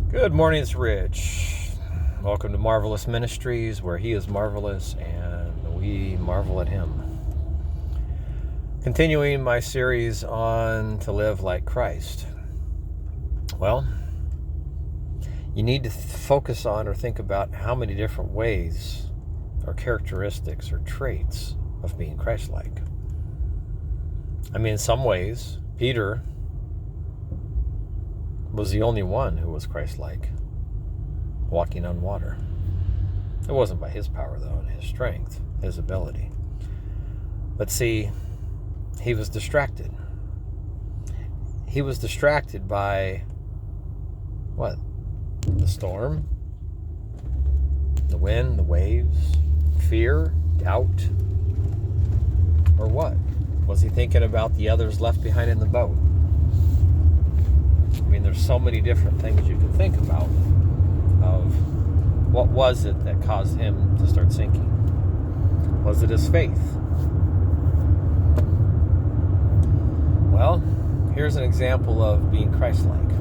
Good morning, it's Rich. Welcome to Marvelous Ministries, where he is marvelous and we marvel at him. Continuing my series on to live like Christ. Well, you need to focus on or think about how many different ways or characteristics or traits of being Christ-like. I mean, in some ways, Peter was the only one who was Christ-like, walking on water. It wasn't by his power, though, and his strength, his ability. But see, he was distracted. He was distracted by what? The storm, the wind, the waves, fear, doubt, or what? Was he thinking about the others left behind in the boat? I mean, there's so many different things you can think about of what was it that caused him to start sinking. Was it his faith? Well, here's an example of being Christ-like.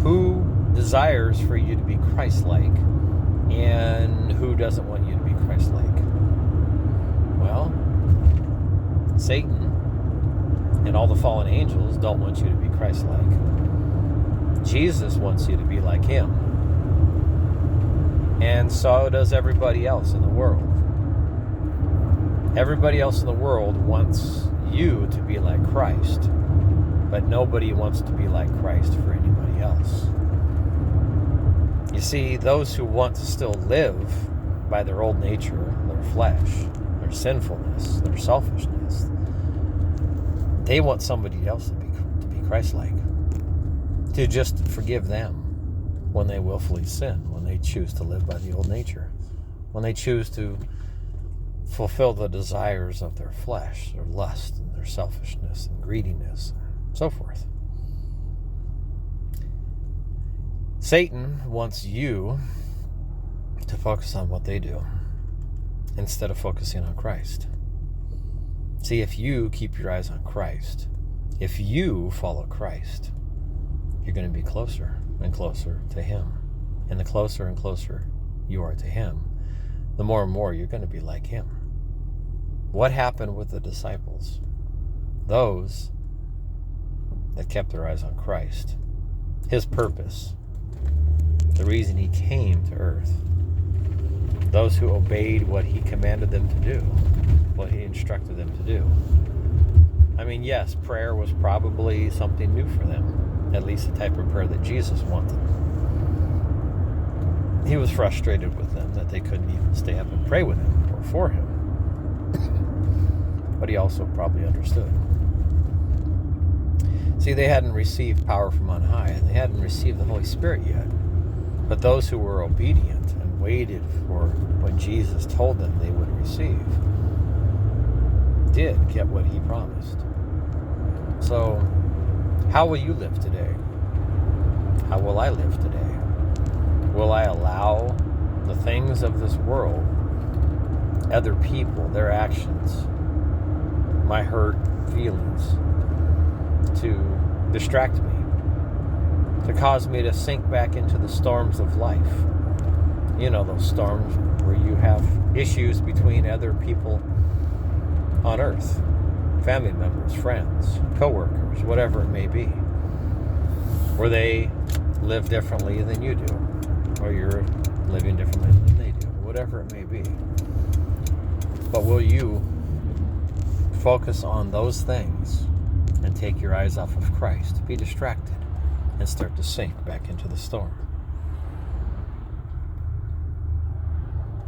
Who desires for you to be Christ-like, and who doesn't want you to be Christ-like? Well, Satan and all the fallen angels don't want you to be Christ-like. Jesus wants you to be like him. And so does everybody else in the world. Everybody else in the world wants you to be like Christ, but nobody wants to be like Christ for anybody else. You see, those who want to still live by their old nature, their flesh, their sinfulness, their selfishness, they want somebody else to be Christ-like, to just forgive them when they willfully sin, when they choose to live by the old nature, when they choose to fulfill the desires of their flesh, their lust, and their selfishness, and greediness, and so forth. Satan wants you to focus on what they do instead of focusing on Christ. See, if you keep your eyes on Christ, if you follow Christ, you're going to be closer and closer to him. And the closer and closer you are to him, the more and more you're going to be like him. What happened with the disciples? Those that kept their eyes on Christ, his purpose, the reason he came to earth. Those who obeyed what he commanded them to do, what he instructed them to do. I mean, yes, prayer was probably something new for them, at least the type of prayer that Jesus wanted. He was frustrated with them that they couldn't even stay up and pray with him or for him. But he also probably understood. See, they hadn't received power from on high, and they hadn't received the Holy Spirit yet. But those who were obedient and waited for what Jesus told them they would receive did get what he promised. So, how will you live today? How will I live today? Will I allow the things of this world, other people, their actions, my hurt feelings, to distract me, to cause me to sink back into the storms of life? You know, those storms where you have issues between other people on earth, family members, friends, co-workers, whatever it may be, where they live differently than you do, or you're living differently than they do, whatever it may be. But will you focus on those things and take your eyes off of Christ, be distracted, and start to sink back into the storm?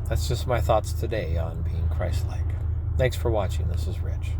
That's just my thoughts today on being Christ-like. Thanks for watching. This is Rich.